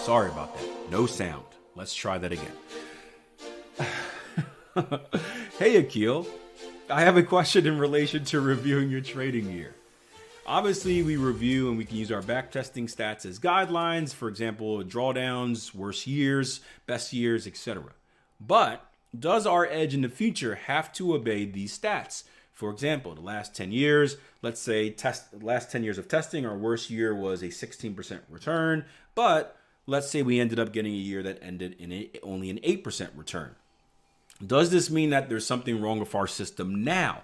Sorry about that. No sound. Let's try that again. Hey, Akil. I have a question in relation to reviewing your trading year. Obviously, we review and we can use our backtesting stats as guidelines. For example, drawdowns, worst years, best years, etc. But does our edge in the future have to obey these stats? For example, the last 10 years, let's say the last 10 years of testing, our worst year was a 16% return. But let's say we ended up getting a year that ended in only an 8% return. Does this mean that there's something wrong with our system now?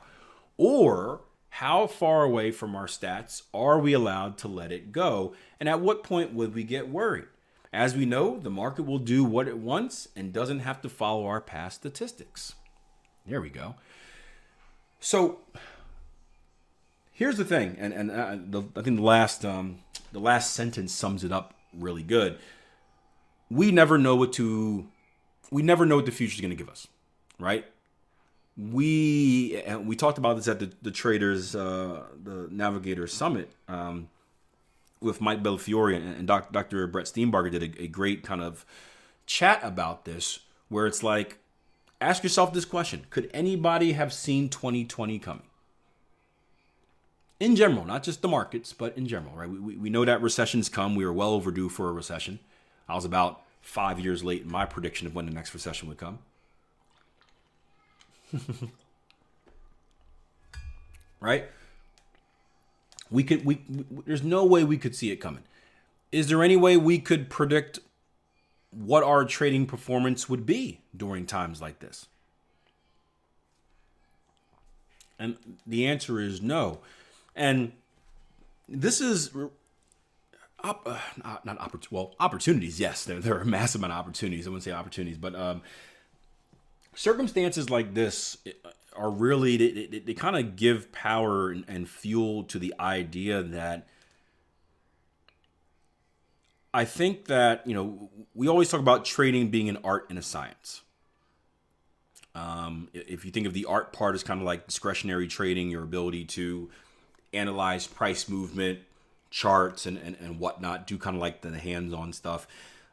Or how far away from our stats are we allowed to let it go? And at what point would we get worried? As we know, the market will do what it wants and doesn't have to follow our past statistics. There we go. So here's the thing, and I think the last sentence sums it up really good. We never know what the future is going to give us, right? We talked about this at the Traders, the Navigator Summit with Mike Bellafiore and Dr. Brett Steenbarger did a great kind of chat about this, where it's like, ask yourself this question: could anybody have seen 2020 coming? In general, not just the markets, but in general, right? We know that recessions come. We were well overdue for a recession. I was about 5 years late in my prediction of when the next recession would come. Right? There's no way we could see it coming. Is there any way we could predict what our trading performance would be during times like this? And the answer is no. And this is opportunities. Yes, there are a massive amount of opportunities. I wouldn't say opportunities, but circumstances like this are really, they kind of give power and fuel to the idea that I think that, we always talk about trading being an art and a science. If you think of the art part as kind of like discretionary trading, your ability to analyze price movement, charts and whatnot, do kind of like the hands-on stuff.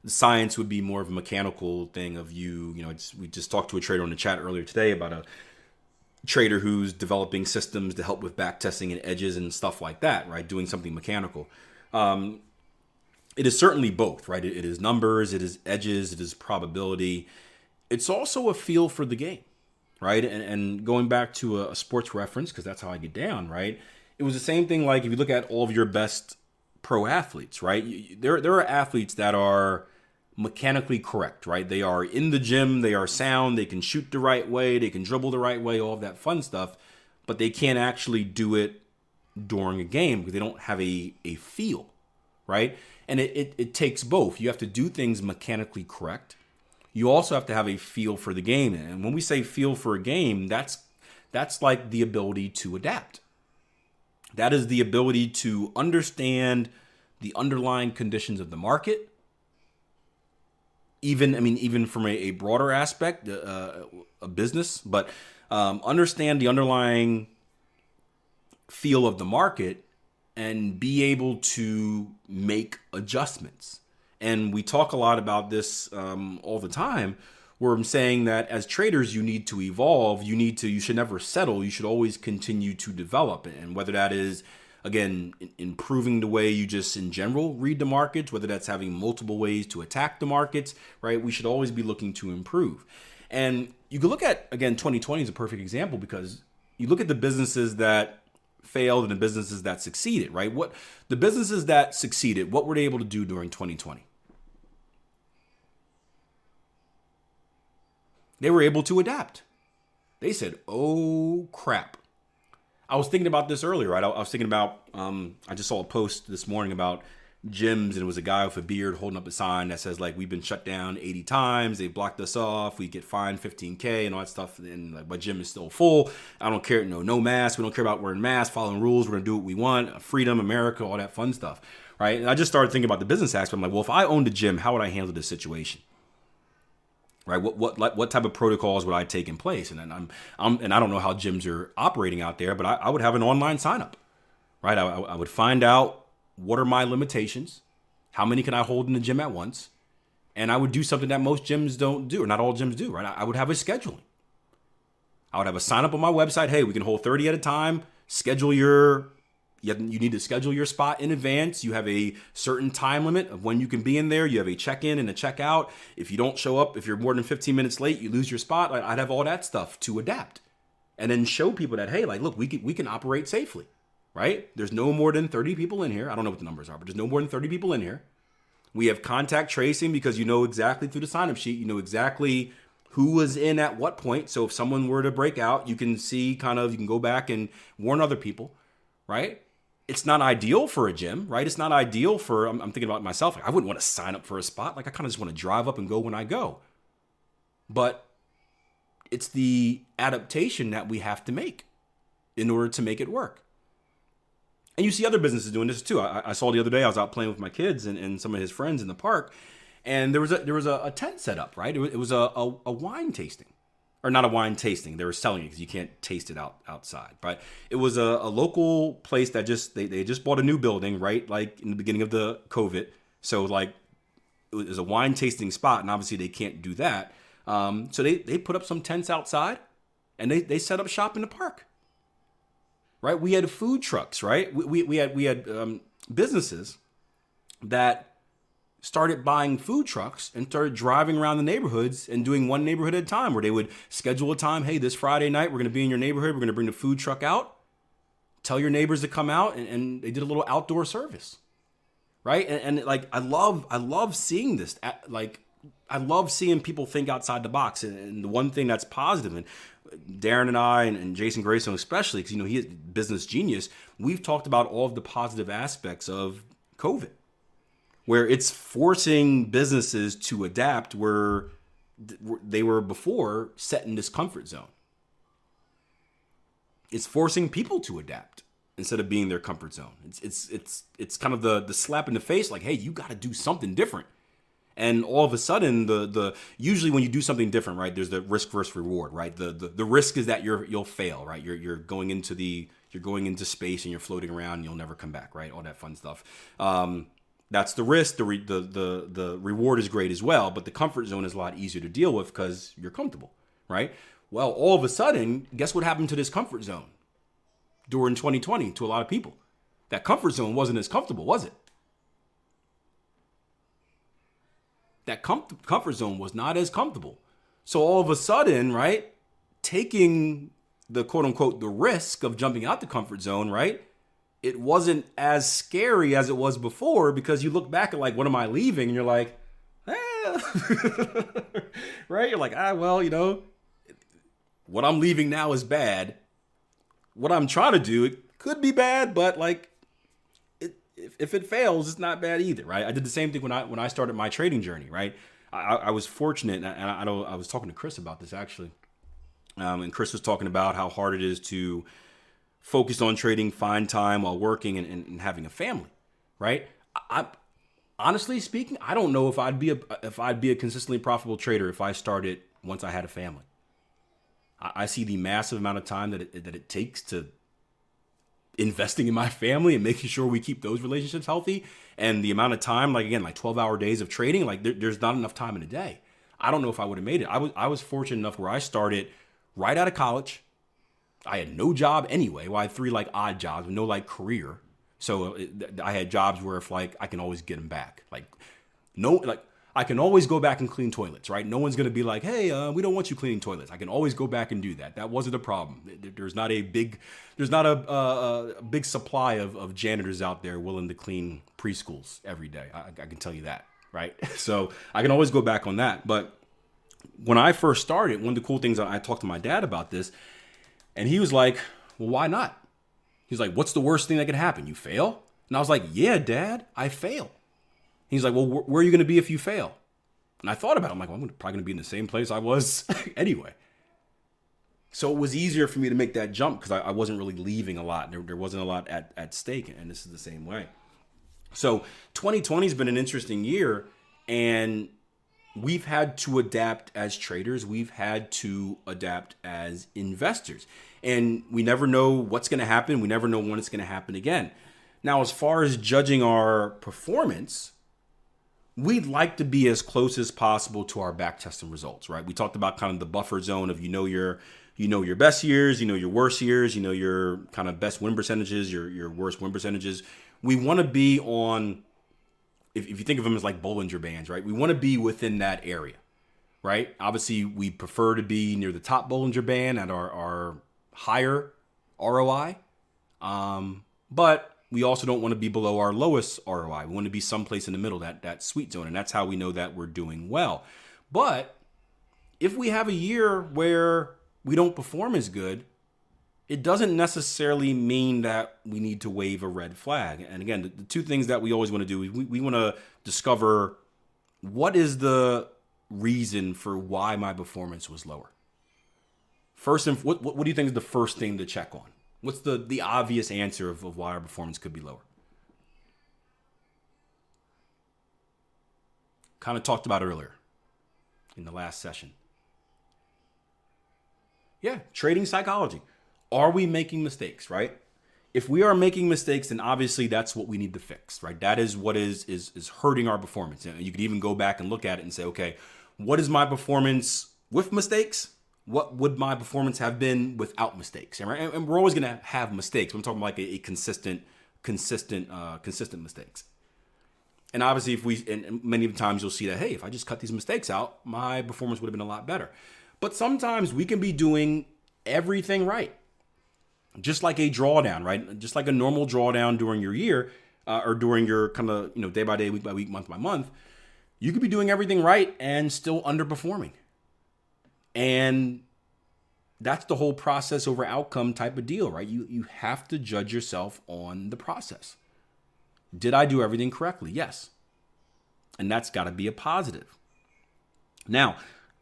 The science would be more of a mechanical thing of we just talked to a trader on the chat earlier today about a trader who's developing systems to help with back testing and edges and stuff like that, right? Doing something mechanical. It is certainly both, right? It is numbers, it is edges, it is probability. It's also a feel for the game, right? And going back to a sports reference, because that's how I get down, right? It was the same thing like if you look at all of your best pro athletes, right? There are athletes that are mechanically correct, right? They are in the gym, they are sound, they can shoot the right way, they can dribble the right way, all of that fun stuff, but they can't actually do it during a game because they don't have a feel, right? And it takes both. You have to do things mechanically correct. You also have to have a feel for the game. And when we say feel for a game, that's like the ability to adapt. That is the ability to understand the underlying conditions of the market. Even from a broader aspect, a business, but understand the underlying feel of the market and be able to make adjustments. And we talk a lot about this all the time, where I'm saying that as traders, you need to evolve. You should never settle. You should always continue to develop. And whether that is, again, improving the way you just in general read the markets, whether that's having multiple ways to attack the markets, right? We should always be looking to improve. And you can look at, again, 2020 is a perfect example because you look at the businesses that failed and the businesses that succeeded, right? The businesses that succeeded, what were they able to do during 2020? They were able to adapt. They said, oh, crap. I was thinking about this earlier, right? I was thinking about, I just saw a post this morning about gyms, and it was a guy with a beard holding up a sign that says, like, we've been shut down 80 times. They blocked us off. We get fined $15K and all that stuff. And like, my gym is still full. I don't care. No mask. We don't care about wearing masks, following rules. We're going to do what we want. Freedom, America, all that fun stuff, right? And I just started thinking about the business aspect. I'm like, well, if I owned a gym, how would I handle this situation? Right? What type of protocols would I take in place? And then and I don't know how gyms are operating out there, but I would have an online sign up, right? I would find out what are my limitations, how many can I hold in the gym at once, And I would do something that most gyms don't do, or not all gyms do, right? I would have a scheduling. I would have a sign up on my website. Hey, we can hold 30 at a time. You need to schedule your spot in advance. You have a certain time limit of when you can be in there. You have a check-in and a check-out. If you don't show up, if you're more than 15 minutes late, you lose your spot. I'd have all that stuff to adapt. And then show people that, hey, like, look, we can operate safely, right? There's no more than 30 people in here. I don't know what the numbers are, but there's no more than 30 people in here. We have contact tracing because you know exactly through the sign-up sheet, you know exactly who was in at what point. So if someone were to break out, you can see you can go back and warn other people, right? It's not ideal for a gym, right? It's not ideal for, I'm thinking about myself. Like, I wouldn't want to sign up for a spot. Like, I kind of just want to drive up and go when I go. But it's the adaptation that we have to make in order to make it work. And you see other businesses doing this too. I saw the other day, I was out playing with my kids and some of his friends in the park, and there was a tent set up, right? It was a wine tasting, or not a wine tasting. They were selling it because you can't taste it outside. But it was a local place that they just bought a new building, right? Like in the beginning of the COVID. So like it was a wine tasting spot, and obviously they can't do that. So they put up some tents outside, and they set up shop in the park. Right? We had food trucks, right? We had businesses that started buying food trucks and started driving around the neighborhoods and doing one neighborhood at a time, where they would schedule a time. Hey, this Friday night, we're going to be in your neighborhood. We're going to bring the food truck out. Tell your neighbors to come out, and they did a little outdoor service, right? And like, I love seeing this. Like, I love seeing people think outside the box. And the one thing that's positive, and Darren and I and Jason Grayson especially, because he is business genius, we've talked about all of the positive aspects of COVID, where it's forcing businesses to adapt where they were before set in this comfort zone. It's forcing people to adapt instead of being their comfort zone. It's kind of the slap in the face, like, hey, you got to do something different. And all of a sudden, the usually when you do something different, right, there's the risk versus reward, right? The risk is that you'll fail, right? You're going into space and you're floating around and you'll never come back, right? All that fun stuff. That's the risk. The reward is great as well, but the comfort zone is a lot easier to deal with because you're comfortable, right? Well, all of a sudden, guess what happened to this comfort zone during 2020 to a lot of people? That comfort zone wasn't as comfortable, was it? That comfort zone was not as comfortable. So all of a sudden, right, taking the quote unquote the risk of jumping out the comfort zone, right, it wasn't as scary as it was before, because you look back at, like, what am I leaving? And you're like, right? You're like, well, what I'm leaving now is bad. What I'm trying to do, it could be bad, but like, if it fails, it's not bad either, right? I did the same thing when I started my trading journey, right? I was fortunate, and I was talking to Chris about this actually, and Chris was talking about how hard it is to focus on trading, find time while working and having a family, right? I honestly speaking, I don't know if I'd be a consistently profitable trader if I started once I had a family. I see the massive amount of time that it takes to investing in my family and making sure we keep those relationships healthy, and the amount of time, like, again, like 12-hour days of trading, like there's not enough time in a day. I don't know if I would have made it. I was fortunate enough where I started right out of college. I had no job anyway. Well, I had 3 like odd jobs, no like career. So I had jobs where if like I can always get them back. Like I can always go back and clean toilets, right? No one's going to be like, hey, we don't want you cleaning toilets. I can always go back and do that. That wasn't a problem. There's not a big supply of janitors out there willing to clean preschools every day. I can tell you that, right? So I can always go back on that. But when I first started, one of the cool things, I talked to my dad about this, and he was like, well, why not? He's like, what's the worst thing that could happen? You fail? And I was like, yeah, Dad, I fail. He's like, well, where are you going to be if you fail? And I thought about it. I'm like, well, I'm probably going to be in the same place I was anyway. So it was easier for me to make that jump because I wasn't really leaving a lot. There wasn't a lot at stake, and this is the same way. So 2020 has been an interesting year, and we've had to adapt as traders. We've had to adapt as investors. And we never know what's going to happen. We never know when it's going to happen again. Now, as far as judging our performance, we'd like to be as close as possible to our back testing results, right? We talked about kind of the buffer zone of your best years, your worst years, your kind of best win percentages, your worst win percentages. We want to be on, if you think of them as like Bollinger Bands, right? We want to be within that area, right? Obviously, we prefer to be near the top Bollinger Band at our higher ROI, but we also don't want to be below our lowest ROI. We want to be someplace in the middle, that sweet zone, and that's how we know that we're doing well. But if we have a year where we don't perform as good, it doesn't necessarily mean that we need to wave a red flag. And again, the two things that we always want to do is we want to discover what is the reason for why my performance was lower. First, what do you think is the first thing to check on? What's the obvious answer of why our performance could be lower? Kind of talked about earlier in the last session. Yeah, trading psychology. Are we making mistakes, right? If we are making mistakes, then obviously that's what we need to fix, right? That is what is hurting our performance. And you could even go back and look at it and say, okay, what is my performance with mistakes? What would my performance have been without mistakes? And we're always going to have mistakes. I'm talking like a consistent mistakes. And obviously, and many of the times you'll see that, hey, if I just cut these mistakes out, my performance would have been a lot better. But sometimes we can be doing everything right. Just like a drawdown, right? Just like a normal drawdown during your year or during your kind of, day by day, week by week, month by month, you could be doing everything right and still underperforming. And that's the whole process over outcome type of deal, right? You have to judge yourself on the process. Did I do everything correctly? Yes. And that's got to be a positive. Now,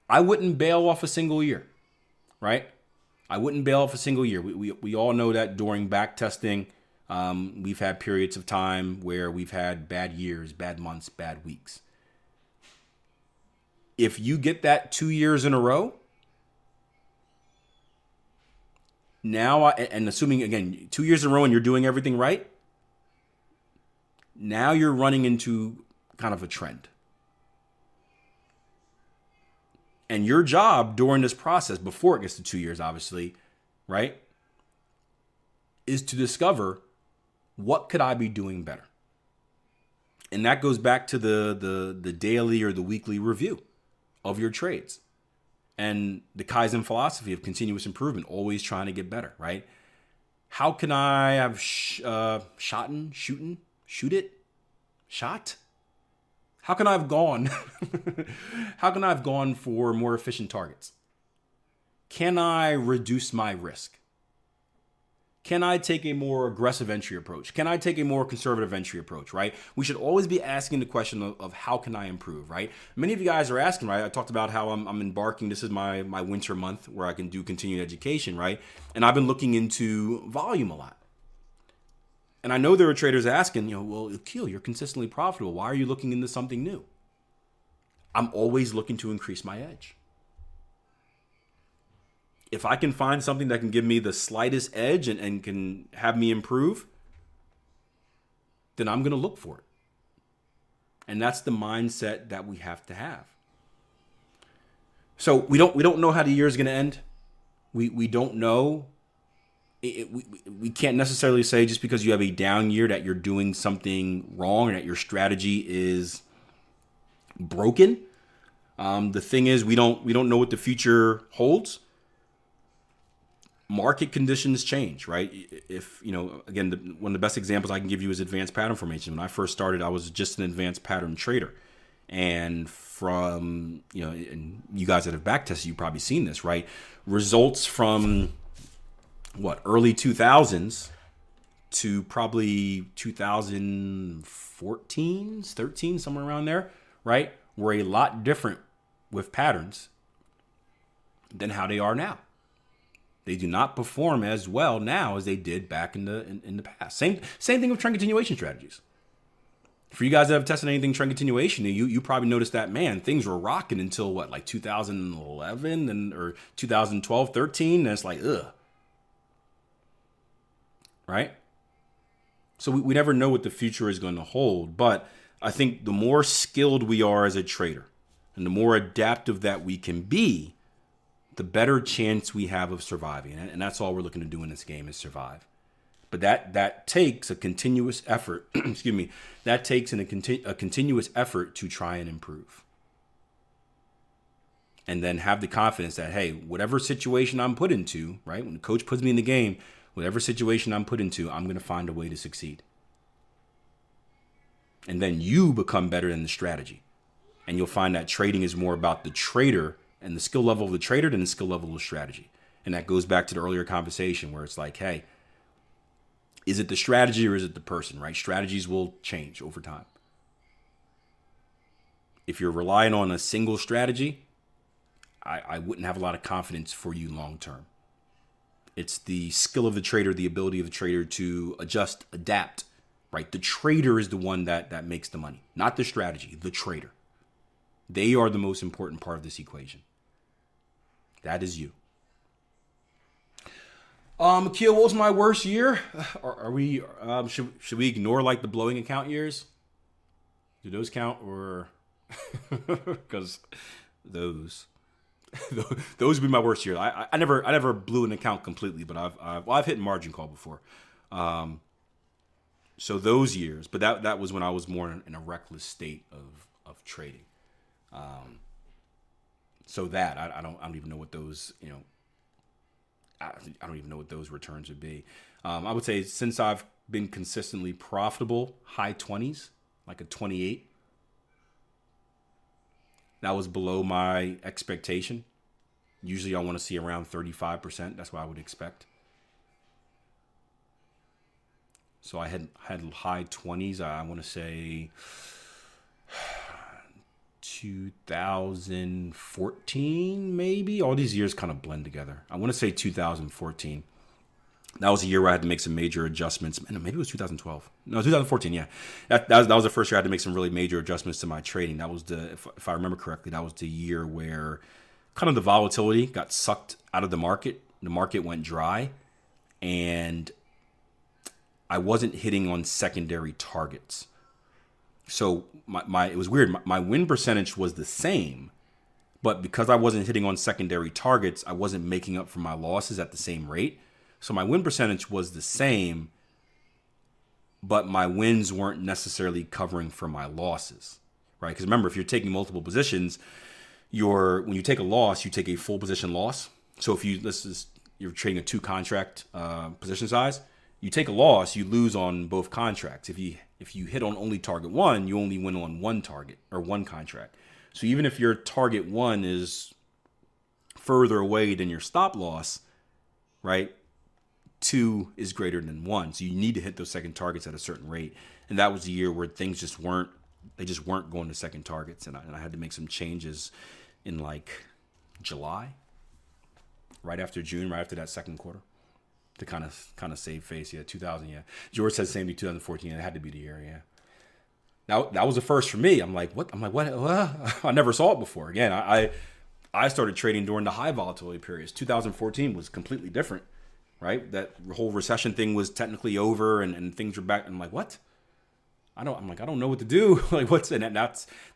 I wouldn't bail off a single year, right? I wouldn't bail off a single year. We all know that during back testing, we've had periods of time where we've had bad years, bad months, bad weeks. If you get that 2 years in a row, now, and assuming, again, 2 years in a row and you're doing everything right, now you're running into kind of a trend. And your job during this process, before it gets to 2 years, obviously, right, is to discover what could I be doing better. And that goes back to the daily or the weekly review of your trades and the Kaizen philosophy of continuous improvement, always trying to get better, right? How can I have shot? How can I have gone? How can I have gone for more efficient targets? Can I reduce my risk? Can I take a more aggressive entry approach? Can I take a more conservative entry approach, right? We should always be asking the question of how can I improve, right? Many of you guys are asking, right? I talked about how I'm embarking. This is my winter month where I can do continued education, right? And I've been looking into volume a lot. And I know there are traders asking, well, Akil, you're consistently profitable. Why are you looking into something new? I'm always looking to increase my edge. If I can find something that can give me the slightest edge and can have me improve, then I'm going to look for it. And that's the mindset that we have to have. So we don't know how the year is going to end. We don't know. We can't necessarily say just because you have a down year that you're doing something wrong or that your strategy is broken. The thing is, we don't know what the future holds. Market conditions change, right? If, again, one of the best examples I can give you is advanced pattern formation. When I first started, I was just an advanced pattern trader. And from, and you guys that have backtested, you've probably seen this, right? Results from early 2000s to probably 2014, 13, somewhere around there, right? Were a lot different with patterns than how they are now. They do not perform as well now as they did back in the past. Same thing with trend continuation strategies. For you guys that have tested anything trend continuation, you probably noticed that, man, things were rocking until 2011 or 2012, 13, and it's like, ugh. Right? So we never know what the future is going to hold, but I think the more skilled we are as a trader and the more adaptive that we can be, the better chance we have of surviving. And that's all we're looking to do in this game is survive. But that takes a continuous effort. Excuse me. That takes a continuous effort to try and improve. And then have the confidence that, hey, whatever situation I'm put into, right? When the coach puts me in the game, whatever situation I'm put into, I'm going to find a way to succeed. And then you become better than the strategy. And you'll find that trading is more about the trader and the skill level of the trader than the skill level of strategy. And that goes back to the earlier conversation where it's like, hey, is it the strategy or is it the person, right? Strategies will change over time. If you're relying on a single strategy, I wouldn't have a lot of confidence for you long term. It's the skill of the trader, the ability of the trader to adjust, adapt, right? The trader is the one that makes the money, not the strategy, the trader. They are the most important part of this equation. That is you. Akil, what was my worst year? Are we should we ignore like the blowing account years? Do those count or because those would be my worst year. I never blew an account completely, but I've hit margin call before. So those years, but that was when I was more in a reckless state of trading. So that I don't even know what those, I don't even know what those returns would be. I would say since I've been consistently profitable, high 20s, like a 28. That was below my expectation. Usually I want to see around 35%. That's what I would expect. So I had high 20s. I want to say 2014, maybe. All these years kind of blend together. I want to say 2014. That was a year where I had to make some major adjustments. Maybe it was 2012. No, 2014, yeah. That was the first year I had to make some really major adjustments to my trading. That was if I remember correctly, that was the year where kind of the volatility got sucked out of the market. The market went dry, and I wasn't hitting on secondary targets. So it was weird. My win percentage was the same, but because I wasn't hitting on secondary targets, I wasn't making up for my losses at the same rate. So my win percentage was the same, but my wins weren't necessarily covering for my losses, right? Because remember, if you're taking multiple positions, when you take a loss, you take a full position loss. So if you're trading a 2 contract position size, you take a loss, you lose on both contracts. If you hit on only target 1, you only win on 1 target or 1 contract. So even if your target 1 is further away than your stop loss, right? 2 is greater than 1. So you need to hit those second targets at a certain rate. And that was the year where things just weren't going to second targets. And I had to make some changes in like July, right after June, right after that second quarter to kind of save face. Yeah, 2000, yeah. George said the same thing, 2014. It had to be the year, yeah. That was the first for me. I'm like, what? I never saw it before. Again, I started trading during the high volatility periods. 2014 was completely different. Right, that whole recession thing was technically over, and things were back. I'm like, what? I don't know what to do. Like, what's in it?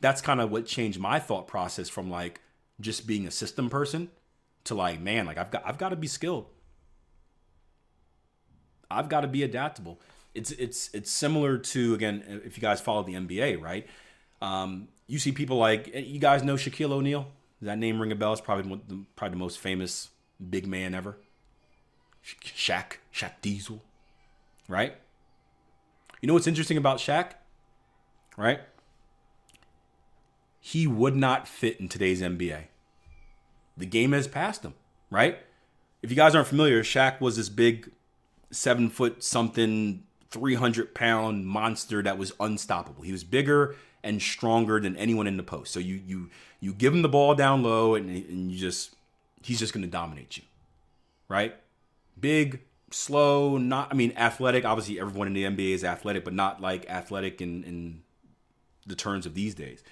That's kind of what changed my thought process from like just being a system person to like, man, like I've got to be skilled. I've got to be adaptable. It's similar to, again, if you guys follow the NBA, right? You see people like, you guys know Shaquille O'Neal. Does that name ring a bell? It's probably the most famous big man ever. Shaq Diesel, right? You know what's interesting about Shaq, right? He would not fit in today's NBA. The game has passed him, right? If you guys aren't familiar, Shaq was this big 7 foot something, 300-pound monster that was unstoppable. He was bigger and stronger than anyone in the post. So you give him the ball down low and he's just going to dominate you, right? Big, slow, athletic. Obviously, everyone in the NBA is athletic, but not like athletic in the terms of these days.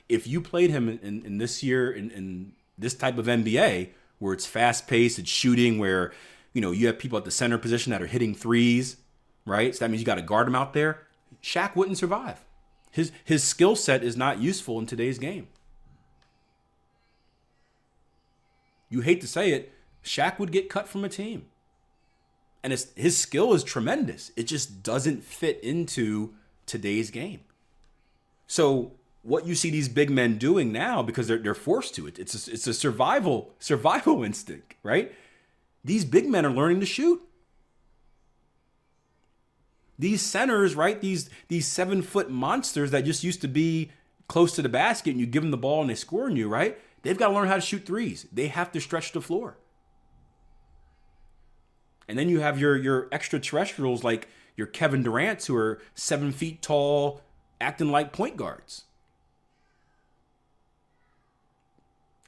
If you played him in this year, in this type of NBA, where it's fast-paced, it's shooting, where you have people at the center position that are hitting threes, right? So that means you got to guard him out there. Shaq wouldn't survive. His skill set is not useful in today's game. You hate to say it, Shaq would get cut from a team. And his skill is tremendous. It just doesn't fit into today's game. So what you see these big men doing now, because they're forced to it, it's a survival instinct, right? These big men are learning to shoot. These centers, right? These 7-foot monsters that just used to be close to the basket and you give them the ball and they score on you, right? They've got to learn how to shoot threes. They have to stretch the floor. And then you have your extraterrestrials like your Kevin Durant's, who are 7 feet tall, acting like point guards.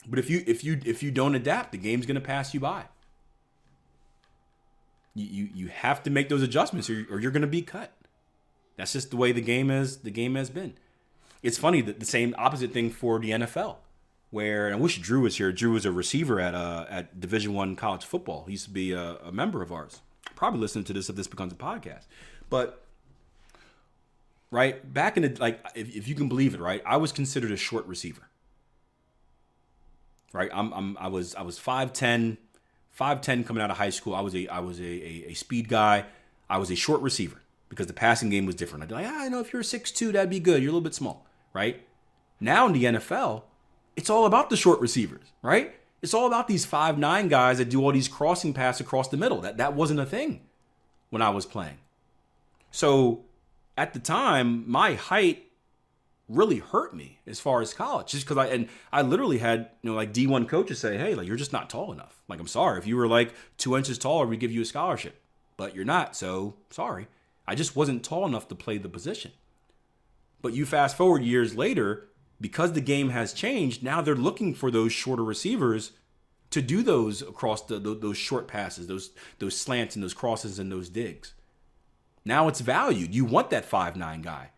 But if you don't adapt, the game's going to pass you by. You have to make those adjustments, or you're going to be cut. That's just the way the game has been. It's funny that the same opposite thing for the NFL, where, and I wish Drew was here. Drew was a receiver at Division I college football. He used to be a member of ours. Probably listening to this if this becomes a podcast. But right back in the, like, if you can believe it, right, I was considered a short receiver. Right, I was 5'10", coming out of high school. I was a speed guy. I was a short receiver because the passing game was different. I'd be like, I know if you're a 6'2", that'd be good. You're a little bit small, right? Now in the NFL, it's all about the short receivers, right? It's all about these 5'9" guys that do all these crossing passes across the middle. That wasn't a thing when I was playing. So at the time, my height really hurt me as far as college, just because I literally had, like D1 coaches say, hey, like, you're just not tall enough. Like, I'm sorry. If you were like 2 inches taller, we'd give you a scholarship, but you're not. So sorry. I just wasn't tall enough to play the position. But you fast forward years later, because the game has changed, now they're looking for those shorter receivers to do those across those short passes, those slants and those crosses and those digs. Now it's valued. You want that 5'9" guy.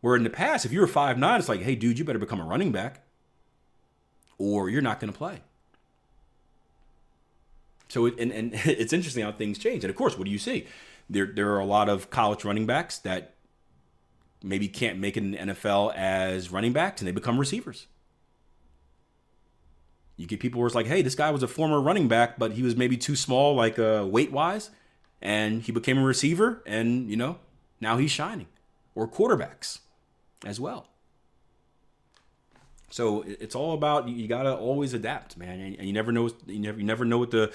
Where in the past, if you were 5'9", it's like, hey, dude, you better become a running back or you're not going to play. So and it's interesting how things change. And of course, what do you see? There are a lot of college running backs that maybe can't make it in the NFL as running backs, and they become receivers. You get people where it's like, hey, this guy was a former running back, but he was maybe too small, like weight-wise, and he became a receiver, and, now he's shining. Or quarterbacks as well. So it's all about, you got to always adapt, man. And you never know, you never know what the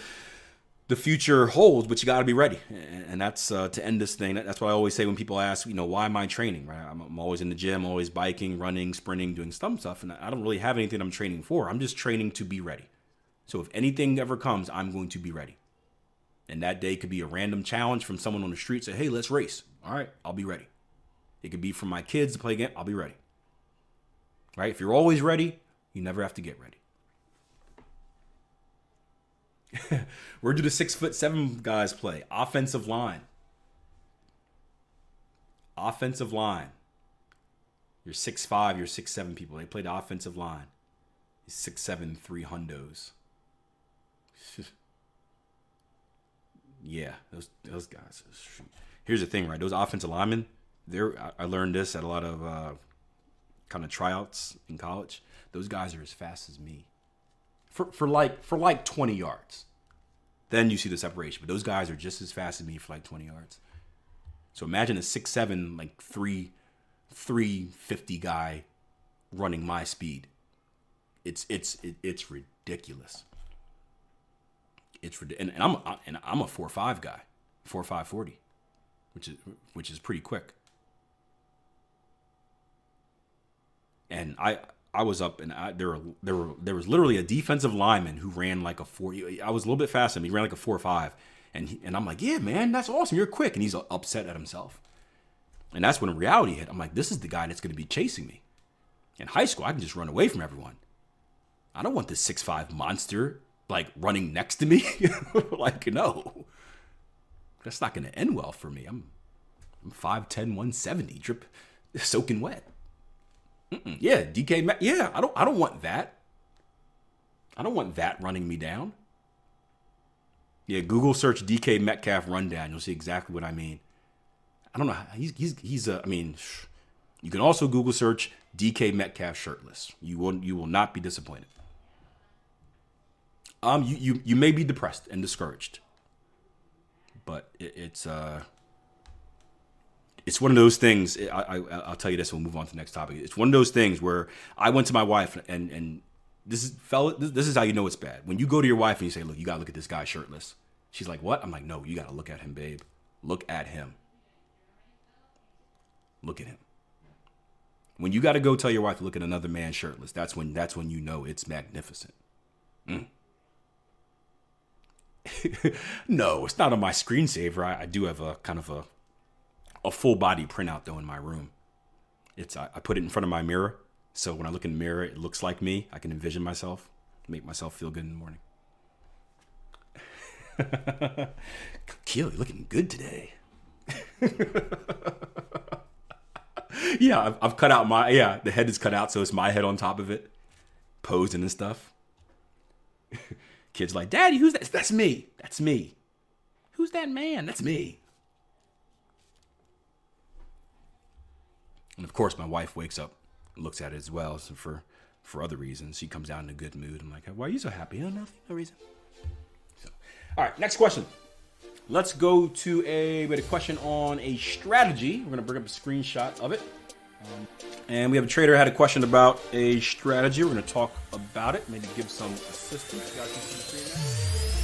future holds, but you got to be ready. And that's to end this thing. That's what I always say when people ask, why am I training? Right? I'm always in the gym, always biking, running, sprinting, doing some stuff. And I don't really have anything I'm training for. I'm just training to be ready. So if anything ever comes, I'm going to be ready. And that day could be a random challenge from someone on the street. Say, hey, let's race. All right, I'll be ready. It could be for my kids to play a game. I'll be ready. Right? If you're always ready, you never have to get ready. Where do the 6'7" guys play? Offensive line. Offensive line. You're 6'5", you're 6'7" people. They play the offensive line. 6'7", 3 hundos. Yeah, those guys. Here's the thing, right? Those offensive linemen, I learned this at a lot of kind of tryouts in college. Those guys are as fast as me for like 20 yards. Then you see the separation, but those guys are just as fast as me for like 20 yards. So imagine a 6'7", like 350 guy running my speed. It's ridiculous. And I'm a 4.5 guy, 4.5 40, which is pretty quick. And I was up, and there was literally a defensive lineman who ran like a 4. I was a little bit faster than him. He ran like a 4.5, and I'm like, yeah, man, that's awesome. You're quick, and he's upset at himself. And that's when reality hit. I'm like, this is the guy that's going to be chasing me. In high school, I can just run away from everyone. I don't want this 6'5" monster like running next to me. Like, no, that's not going to end well for me. I'm 5'10", 170, drip, soaking wet. Yeah, DK. Yeah, I don't want that. I don't want that running me down. Yeah, Google search DK Metcalf rundown. You'll see exactly what I mean. I don't know. He's I mean, You can also Google search DK Metcalf shirtless. You will not be disappointed. You may be depressed and discouraged, but it's one of those things. I'll tell you this. We'll move on to the next topic. It's one of those things where I went to my wife and this is how you know it's bad. When you go to your wife and you say, look, you gotta look at this guy shirtless. She's like, what? I'm like, no, you gotta look at him, babe. Look at him. Look at him. When you gotta go tell your wife to look at another man shirtless, that's when you know it's magnificent. No, it's not on my screensaver. I do have a kind of a full body printout though in my room. I put it in front of my mirror. So when I look in the mirror, it looks like me. I can envision myself, make myself feel good in the morning. Akil, you're looking good today. Yeah, I've cut out the head is cut out, so it's my head on top of it, posing and stuff. Kids like, Daddy, who's that? That's me. That's me. Who's that man? That's me. And of course, my wife wakes up, looks at it as well. So for other reasons, she comes down in a good mood. I'm like, why are you so happy? Oh, nothing, no reason. So, all right, next question. Let's go to we had a question on a strategy. We're gonna bring up a screenshot of it. And we have a trader had a question about a strategy. We're gonna talk about it, maybe give some assistance. You guys can see the screen now?